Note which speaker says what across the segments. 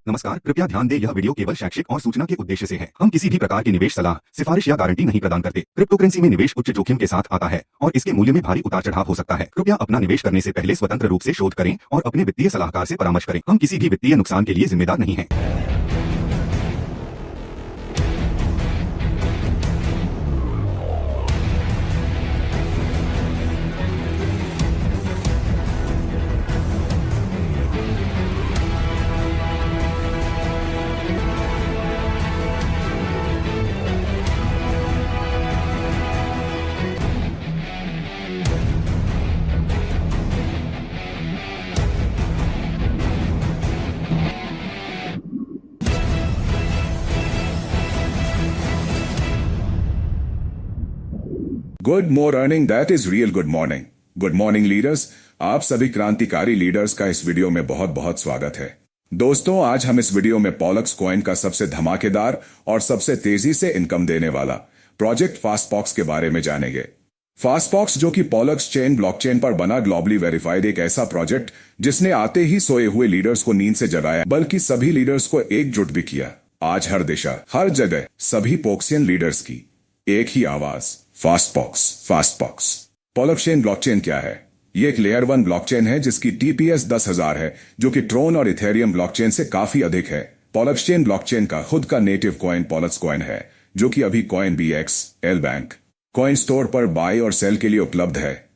Speaker 1: नमस्कार, कृपया ध्यान दें, यह वीडियो केवल शैक्षिक और सूचना के उद्देश्य से है। हम किसी भी प्रकार की निवेश सलाह, सिफारिश या गारंटी नहीं प्रदान करते। क्रिप्टोकरेंसी में निवेश उच्च जोखिम के साथ आता है और इसके मूल्य में भारी उतार चढ़ाव हो सकता है। कृपया अपना निवेश करने से पहले स्वतंत्र रूप से शोध करें और अपने वित्तीय सलाहकार से परामर्श करें। हम किसी भी वित्तीय नुकसान के लिए जिम्मेदार नहीं हैं।
Speaker 2: Good more earning that is real good morning. Good morning leaders, आप सभी क्रांतिकारी लीडर्स का इस वीडियो में बहुत बहुत स्वागत है। दोस्तों, आज हम इस वीडियो में पॉलक्स कॉइन का सबसे धमाकेदार और सबसे तेजी से इनकम देने वाला प्रोजेक्ट फास्टपॉक्स के बारे में जानेंगे। फास्टपॉक्स, जो कि पॉलक्स चेन ब्लॉकचेन पर बना ग्लोबली वेरीफाइड एक ऐसा प्रोजेक्ट जिसने आते ही सोए हुए लीडर्स को नींद से जगाया, बल्कि सभी लीडर्स को एकजुट भी किया। आज हर दिशा, हर जगह सभी पोक्सियन लीडर्स की एक ही आवाज, फास्टपॉक्स फास्टपॉक्स। पॉलक्स चेन ब्लॉकचेन क्या है? ये एक लेयर 1 ब्लॉकचेन है जिसकी TPS 10,000 है, जो कि ट्रोन और इथेरियम ब्लॉकचेन से काफी अधिक है। पॉलक्स चेन ब्लॉकचेन का खुद का नेटिव कॉइन पॉलक्स कॉइन है, जो कि अभी CoinBX, L-Bank, कॉइन स्टोर पर बाय और सेल के लिए उपलब्ध है।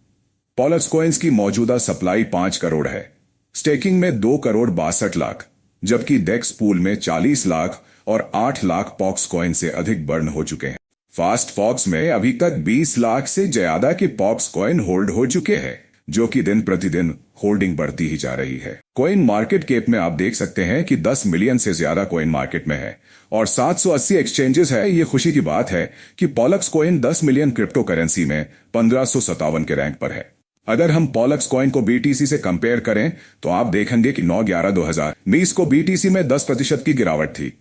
Speaker 2: पॉलक्स कॉइन्स की मौजूदा सप्लाई 5 करोड़ है, स्टेकिंग में 2 करोड़ 62 लाख, जबकि डेक्स पूल में 40 लाख और 8 लाख पॉक्स कॉइन से अधिक बर्न हो चुके हैं। फास्टपॉक्स में अभी तक 20 लाख से ज्यादा के पॉक्स कॉइन होल्ड हो चुके हैं, जो कि दिन प्रतिदिन होल्डिंग बढ़ती ही जा रही है। कॉइन मार्केट कैप में आप देख सकते हैं कि 10 मिलियन से ज्यादा कॉइन मार्केट में है और 780 एक्सचेंजेस है। ये खुशी की बात है कि पॉलक्स कॉइन 10 मिलियन क्रिप्टो करेंसी में 1557 के रैंक पर है। अगर हम पॉलक्स कॉइन को BTC से कंपेयर करें तो आप देखेंगे कि 9/11/2020 को BTC में 10% की गिरावट थी,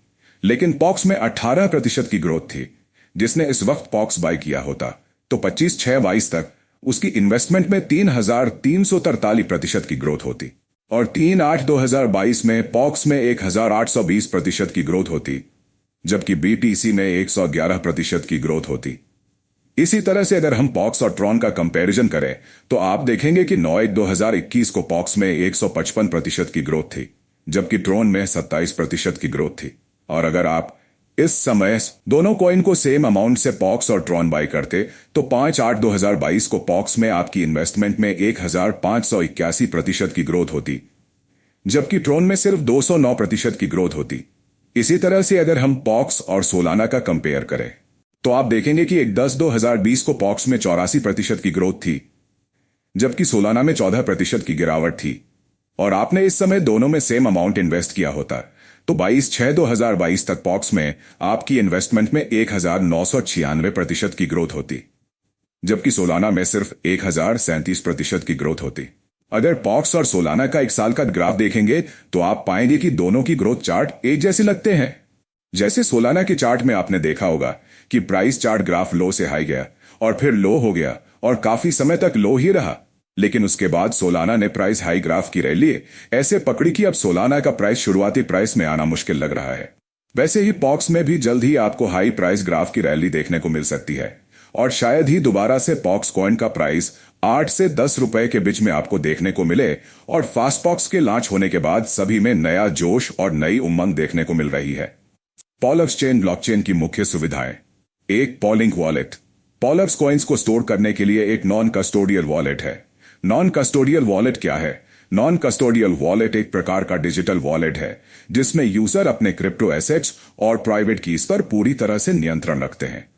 Speaker 2: लेकिन पॉक्स में 18% की ग्रोथ थी। जिसने इस वक्त पॉक्स बाय किया होता तो 25/6/22 तक उसकी इन्वेस्टमेंट में 3,343% की ग्रोथ होती और 3/8/2022 में पॉक्स में 1,820% की ग्रोथ होती, जबकि BTC में 111% की ग्रोथ होती। इसी तरह से अगर हम पॉक्स और ट्रॉन का कंपैरिजन करें तो आप देखेंगे कि 9/1/2021 को पॉक्स में 155% की ग्रोथ थी, जबकि ट्रॉन में 27% की ग्रोथ थी। और अगर आप इस समय दोनों कॉइन को सेम अमाउंट से पॉक्स और ट्रॉन बाय करते तो 5/8/2022 को पॉक्स में आपकी इन्वेस्टमेंट में 1,581% की ग्रोथ होती, जबकि ट्रॉन में सिर्फ 209% की ग्रोथ होती। इसी तरह से अगर हम पॉक्स और सोलाना का कंपेयर करें तो आप देखेंगे कि 1/10/2020 को पॉक्स में 84% की ग्रोथ थी, जबकि सोलाना में 14% की गिरावट थी। और आपने इस समय दोनों में सेम अमाउंट इन्वेस्ट किया होता तो 22/6/2022 तक पॉक्स में आपकी इन्वेस्टमेंट में 1,996% की ग्रोथ होती, जबकि सोलाना में सिर्फ 1,037% की ग्रोथ होती। अगर पॉक्स और सोलाना का एक साल का ग्राफ देखेंगे तो आप पाएंगे कि दोनों की ग्रोथ चार्ट एक जैसे लगते हैं। जैसे सोलाना के चार्ट में आपने देखा होगा कि प्राइस चार्ट ग्राफ लो से हाई गया और फिर लो हो गया और काफी समय तक लो ही रहा, लेकिन उसके बाद सोलाना ने प्राइस हाई ग्राफ की रैली ऐसे पकड़ी कि अब सोलाना का प्राइस शुरुआती प्राइस में आना मुश्किल लग रहा है। वैसे ही पॉक्स में भी जल्द ही आपको हाई प्राइस ग्राफ की रैली देखने को मिल सकती है और शायद ही दोबारा से पॉक्स कॉइन का प्राइस 8 से 10 रुपए के बीच में आपको देखने को मिले। और फास्टपॉक्स के लॉन्च होने के बाद सभी में नया जोश और नई उमंग देखने को मिल रही है। पॉलक्स चेन ब्लॉकचेन की मुख्य सुविधाएं: एक पॉलिंक वॉलेट। पॉलक्स कॉइन्स को स्टोर करने के लिए एक नॉन कस्टोडियल वॉलेट है। नॉन कस्टोडियल वॉलेट क्या है? नॉन कस्टोडियल वॉलेट एक प्रकार का डिजिटल वॉलेट है जिसमें यूजर अपने क्रिप्टो एसेट्स और प्राइवेट कीज पर पूरी तरह से नियंत्रण रखते हैं।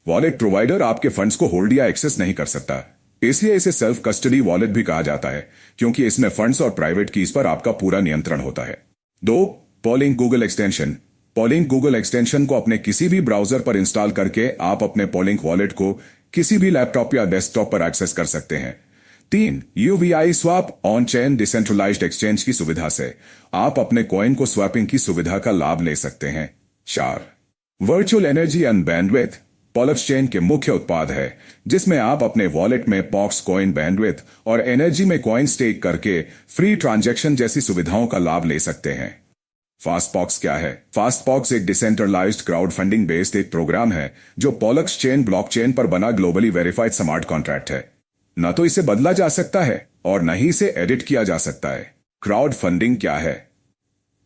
Speaker 2: वॉलेट प्रोवाइडर आपके फंड्स को होल्ड या एक्सेस नहीं कर सकता, इसलिए इसे सेल्फ कस्टडी वॉलेट भी कहा जाता है, क्योंकि इसमें फंड्स और प्राइवेट कीज पर आपका पूरा नियंत्रण होता है। 2. पॉलिंक गूगल एक्सटेंशन। पॉलिंक गूगल एक्सटेंशन को अपने किसी भी ब्राउजर पर इंस्टॉल करके आप अपने पॉलिंक वॉलेट को किसी भी लैपटॉप या डेस्कटॉप पर एक्सेस कर सकते हैं। 3. UVI swap on chain decentralised exchange की सुविधा से आप अपने कॉइन को स्वैपिंग की सुविधा का लाभ ले सकते हैं। 4. Virtual energy and bandwidth. Pollux chain के मुख्य उत्पाद है जिसमें आप अपने वॉलेट में पॉक्स कॉइन बैंडविड्थ और एनर्जी में कॉइन स्टेक करके फ्री ट्रांजैक्शन जैसी सुविधाओं का लाभ ले सकते हैं। फास्टपॉक्स क्या है? फास्टपॉक्स एक डिसेंट्रलाइज्ड क्राउड फंडिंग बेस्ड एक प्रोग्राम है जो पॉलक्स चेन ब्लॉकचेन पर बना ग्लोबली वेरीफाइड स्मार्ट कॉन्ट्रैक्ट है। न तो इसे बदला जा सकता है और न ही इसे एडिट किया जा सकता है। क्राउड फंडिंग क्या है?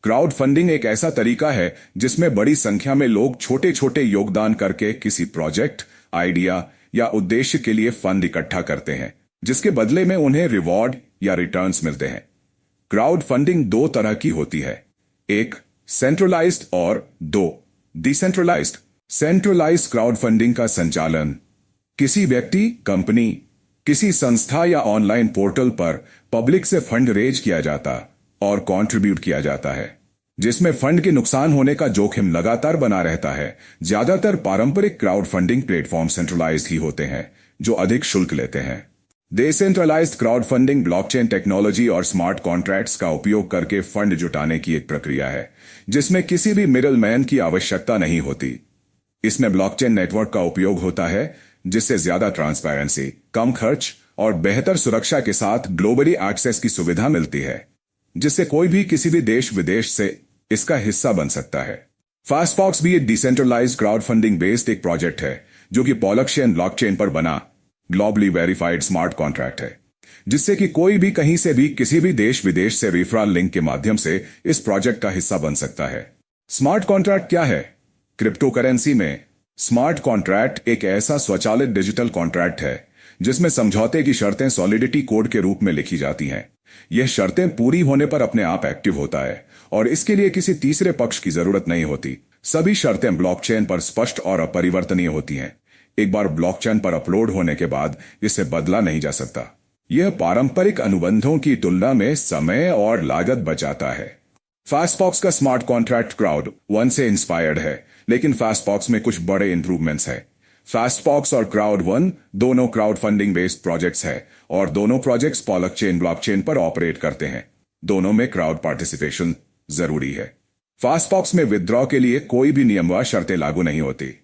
Speaker 2: क्राउड फंडिंग एक ऐसा तरीका है जिसमें बड़ी संख्या में लोग छोटे छोटे योगदान करके किसी प्रोजेक्ट, आइडिया या उद्देश्य के लिए फंड इकट्ठा करते हैं, जिसके बदले में उन्हें रिवॉर्ड या रिटर्न्स मिलते हैं। क्राउड फंडिंग दो तरह की होती है, एक सेंट्रलाइज्ड और दो डिसेंट्रलाइज्ड। सेंट्रलाइज्ड क्राउड फंडिंग का संचालन किसी व्यक्ति, कंपनी, किसी संस्था या ऑनलाइन पोर्टल पर पब्लिक से फंड रेज किया जाता और कंट्रीब्यूट किया जाता है, जिसमें फंड के नुकसान होने का जोखिम लगातार बना रहता है। ज्यादातर पारंपरिक क्राउड फंडिंग प्लेटफॉर्म सेंट्रलाइज्ड ही होते हैं, जो अधिक शुल्क लेते हैं। Decentralised crowd funding blockchain technology और स्मार्ट कॉन्ट्रैक्ट्स का उपयोग करके फंड जुटाने की एक प्रक्रिया है, जिसमें किसी भी मिडलमैन की आवश्यकता नहीं होती। इसमें ब्लॉकचेन नेटवर्क का उपयोग होता है, जिससे ज्यादा ट्रांसपेरेंसी, कम खर्च और बेहतर सुरक्षा के साथ ग्लोबली एक्सेस की सुविधा मिलती है, जिससे कोई भी किसी भी देश विदेश से इसका हिस्सा बन सकता है। फास्टपॉक्स भी एक डिसेंट्रलाइज्ड क्राउड फंडिंग बेस्ड एक प्रोजेक्ट है, जो कि पॉलक्स चेन ब्लॉकचेन पर बना ग्लोबली वेरीफाइड स्मार्ट कॉन्ट्रैक्ट है, जिससे कि कोई भी कहीं से भी किसी भी देश विदेश से रेफरल लिंक के माध्यम से इस प्रोजेक्ट का हिस्सा बन सकता है। स्मार्ट कॉन्ट्रैक्ट क्या है? क्रिप्टो करेंसी में स्मार्ट कॉन्ट्रैक्ट एक ऐसा स्वचालित डिजिटल कॉन्ट्रैक्ट है जिसमें समझौते की शर्तें सॉलिडिटी कोड के रूप में लिखी जाती हैं। यह शर्तें पूरी होने पर अपने आप एक्टिव होता है और इसके लिए किसी तीसरे पक्ष की जरूरत नहीं होती। सभी शर्तें ब्लॉकचेन पर स्पष्ट और अपरिवर्तनीय होती हैं। एक बार ब्लॉकचेन पर अपलोड होने के बाद इसे बदला नहीं जा सकता। यह पारंपरिक अनुबंधों की तुलना में समय और लागत बचाता है। फास्टपॉक्स का स्मार्ट कॉन्ट्रैक्ट क्राउड वन से इंस्पायर्ड है, लेकिन फास्टपॉक्स में कुछ बड़े इंप्रूवमेंट्स हैं। फास्टपॉक्स और क्राउड वन दोनों क्राउड फंडिंग बेस्ड प्रोजेक्ट्स हैं और दोनों प्रोजेक्ट्स पॉलक्चेन ब्लॉकचेन पर ऑपरेट करते हैं। दोनों में क्राउड पार्टिसिपेशन जरूरी है। फास्टपॉक्स में विथड्रॉ के लिए कोई भी नियम व शर्तें लागू नहीं होती,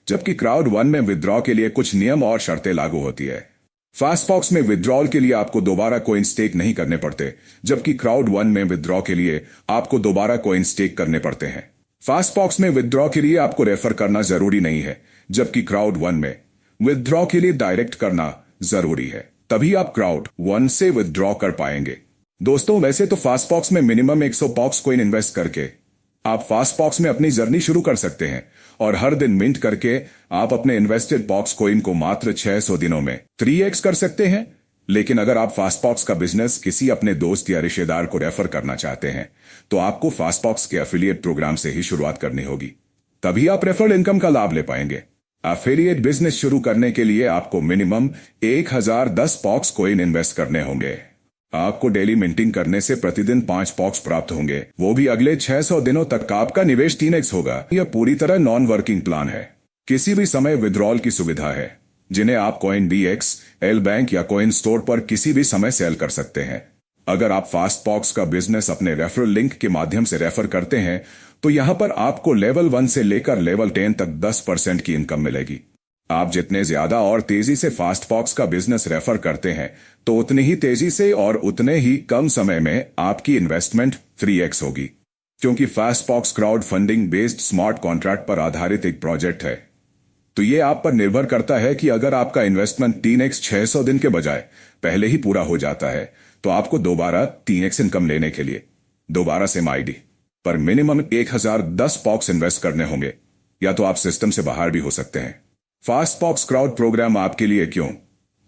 Speaker 2: जबकि क्राउड वन में विथड्रॉ के लिए कुछ नियम और शर्तें लागू होती है। फास्टपॉक्स में विथड्रॉल के लिए आपको दोबारा कोइन स्टेक नहीं करने पड़ते, जबकि क्राउड वन में विथड्रॉ के लिए आपको दोबारा कोइन स्टेक करने पड़ते हैं। फास्टपॉक्स में विथड्रॉ के लिए आपको रेफर करना जरूरी नहीं है, जबकि क्राउड वन में विथड्रॉ के लिए डायरेक्ट करना जरूरी है। तभी आप क्राउड वन से विथड्रॉ कर पाएंगे। दोस्तों, वैसे तो फास्टपॉक्स में मिनिमम 100 पॉक्स कोइन इन्वेस्ट करके आप फास्टपॉक्स में अपनी जर्नी शुरू कर सकते हैं और हर दिन मिंट करके आप अपने इन्वेस्टेड पॉक्स कोइन को मात्र 600 दिनों में 3x कर सकते हैं। लेकिन अगर आप फास्टपॉक्स का बिजनेस किसी अपने दोस्त या रिश्तेदार को रेफर करना चाहते हैं, तो आपको फास्टपॉक्स के एफिलिएट प्रोग्राम से ही शुरुआत करनी होगी। तभी आप रेफरल इनकम का लाभ ले पाएंगे। एफिलिएट बिजनेस शुरू करने के लिए आपको मिनिमम 1010 पॉक्स कोइन इन्वेस्ट करने होंगे। आपको डेली मिंटिंग करने से प्रतिदिन 5 पॉक्स प्राप्त होंगे, वो भी अगले 600 दिनों तक। आपका निवेश 3x होगा। यह पूरी तरह नॉन वर्किंग प्लान है। किसी भी समय विड्रॉल की सुविधा है, जिन्हें आप कॉइन BX, एल बैंक या कॉइन स्टोर पर किसी भी समय सेल कर सकते हैं। अगर आप फास्टपॉक्स का बिजनेस अपने रेफरल लिंक के माध्यम से रेफर करते हैं, तो यहां पर आपको लेवल 1 से लेकर लेवल 10 तक 10% की इनकम मिलेगी। आप जितने ज्यादा और तेजी से फास्टपॉक्स का बिजनेस रेफर करते हैं, तो उतनी ही तेजी से और उतने ही कम समय में आपकी इन्वेस्टमेंट 3x होगी। क्योंकि फास्टपॉक्स crowdfunding based smart contract पर आधारित एक प्रोजेक्ट है, तो ये आप पर निर्भर करता है कि अगर आपका इन्वेस्टमेंट 3x 600 दिन के बजाय पहले ही पूरा हो जाता है, तो आपको दोबारा 3x इनकम लेने के लिए दोबारा सेम आईडी पर मिनिमम 1010 पॉक्स इन्वेस्ट करने होंगे, या तो आप सिस्टम से बाहर भी हो सकते हैं। फास्टपॉक्स क्राउड प्रोग्राम आपके लिए क्यों?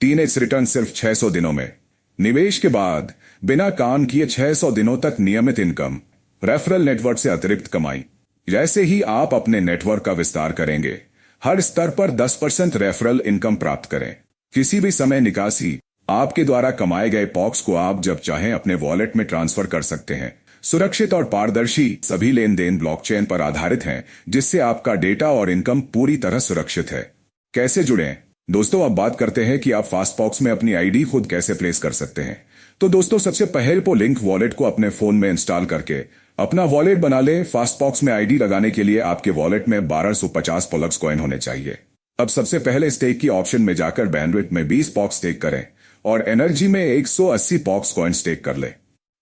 Speaker 2: 3x रिटर्न सिर्फ 600 दिनों में। निवेश के बाद बिना काम किए 600 दिनों तक नियमित इनकम, रेफरल नेटवर्क से अतिरिक्त कमाई। जैसे ही आप अपने नेटवर्क का विस्तार करेंगे, हर स्तर पर 10% रेफरल इनकम प्राप्त करें। किसी भी समय निकासी आपके द्वारा कमाए गए पॉक्स को आप जब चाहें अपने वॉलेट में ट्रांसफर कर सकते हैं। सुरक्षित और पारदर्शी सभी लेन देन ब्लॉकचेन पर आधारित हैं, जिससे आपका डेटा और इनकम पूरी तरह सुरक्षित है। कैसे जुड़ें? दोस्तों, अब बात करते हैं कि आप फास्टपॉक्स में अपनी आईडी खुद कैसे प्लेस कर सकते हैं। तो दोस्तों, सबसे पहले लिंक वॉलेट को अपने फोन में इंस्टॉल करके अपना वॉलेट बना ले। फास्टपॉक्स में आईडी लगाने के लिए आपके वॉलेट में 1250 पॉलक्स कॉइन होने चाहिए। अब सबसे पहले स्टेक की ऑप्शन में जाकर बैंडविड्थ में 20 पॉक्स स्टेक करें और एनर्जी में 180 पॉक्स कॉइन स्टेक कर ले।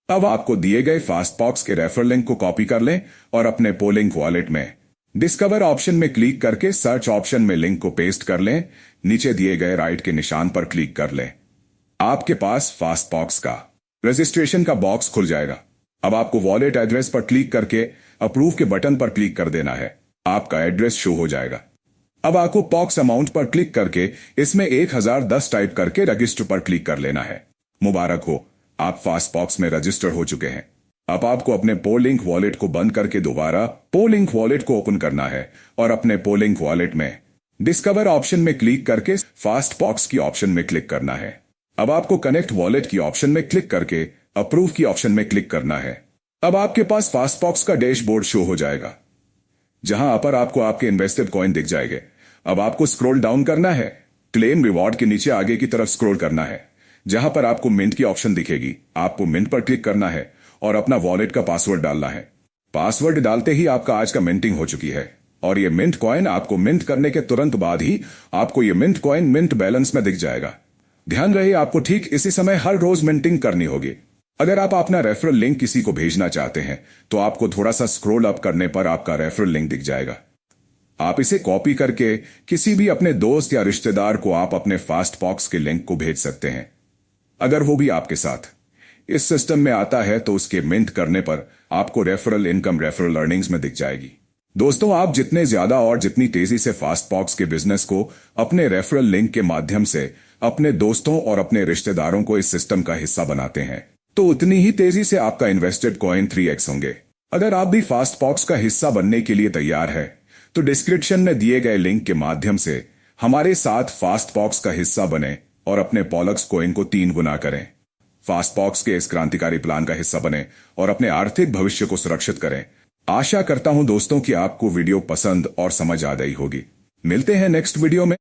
Speaker 2: अब आपको दिए गए फास्टपॉक्स के रेफरल लिंक को कॉपी कर लें और अपने पोलिंक वॉलेट में डिस्कवर ऑप्शन में क्लिक करके सर्च ऑप्शन में लिंक को पेस्ट कर लें। नीचे दिए गए राइट के निशान पर क्लिक कर लें। आपके पास फास्टपॉक्स का रजिस्ट्रेशन का बॉक्स खुल जाएगा। अब आपको वॉलेट एड्रेस पर क्लिक करके अप्रूव के बटन पर क्लिक कर देना है। आपका एड्रेस शो हो जाएगा। अब आपको पॉक्स अमाउंट पर क्लिक करके इसमें 1010 टाइप करके रजिस्टर पर क्लिक कर लेना है। मुबारक हो, आप फास्टपॉक्स में रजिस्टर हो चुके हैं। अब आपको अपने पोलिंक वॉलेट को बंद करके दोबारा पोलिंक वॉलेट को ओपन करना है और अपने पोलिंक वॉलेट में डिस्कवर ऑप्शन में क्लिक करके फास्टपॉक्स की ऑप्शन में क्लिक करना है। अब आपको कनेक्ट वॉलेट की ऑप्शन में क्लिक करके अप्रूव की ऑप्शन में क्लिक करना है। अब आपके पास फास्टपॉक्स का डैशबोर्ड शो हो जाएगा, जहां पर आपको आपके इन्वेस्टेड कॉइन दिख जाएंगे। अब आपको स्क्रॉल डाउन करना है। क्लेम रिवॉर्ड के नीचे आगे की तरफ स्क्रॉल करना है, जहां पर आपको मिंट की ऑप्शन दिखेगी। आपको मिंट पर क्लिक करना है और अपना वॉलेट का पासवर्ड डालना है। पासवर्ड डालते ही आपका आज का मिंटिंग हो चुकी है और ये मिंट कॉइन आपको मिंट करने के तुरंत बाद ही आपको ये मिंट कॉइन मिंट बैलेंस में दिख जाएगा। ध्यान रहे, आपको ठीक इसी समय हर रोज मिंटिंग करनी होगी। अगर आप अपना रेफरल लिंक किसी को भेजना चाहते हैं तो आपको थोड़ा सा स्क्रॉल अप करने पर आपका रेफरल लिंक दिख जाएगा। आप इसे कॉपी करके किसी भी अपने दोस्त या रिश्तेदार को आप अपने फास्टपॉक्स के लिंक को भेज सकते हैं। अगर वो भी आपके साथ इस सिस्टम में आता है तो उसके मिंट करने पर आपको रेफरल इनकम रेफरल अर्निंग्स में दिख जाएगी। दोस्तों, आप जितने ज्यादा और जितनी तेजी से फास्टपॉक्स के बिजनेस को अपने रेफरल लिंक के माध्यम से अपने दोस्तों और अपने रिश्तेदारों को इस सिस्टम का हिस्सा बनाते हैं तो उतनी ही तेजी से आपका इन्वेस्टेड कॉइन 3x होंगे। अगर आप भी फास्टपॉक्स का हिस्सा बनने के लिए तैयार है तो डिस्क्रिप्शन में दिए गए लिंक के माध्यम से हमारे साथ फास्टपॉक्स का हिस्सा बने और अपने पॉलक्स कॉइन को 3 गुना करें। फास्टपॉक्स के इस क्रांतिकारी प्लान का हिस्सा बने और अपने आर्थिक भविष्य को सुरक्षित करें। आशा करता हूं दोस्तों कि आपको वीडियो पसंद और समझ आ गई होगी। मिलते हैं नेक्स्ट वीडियो में।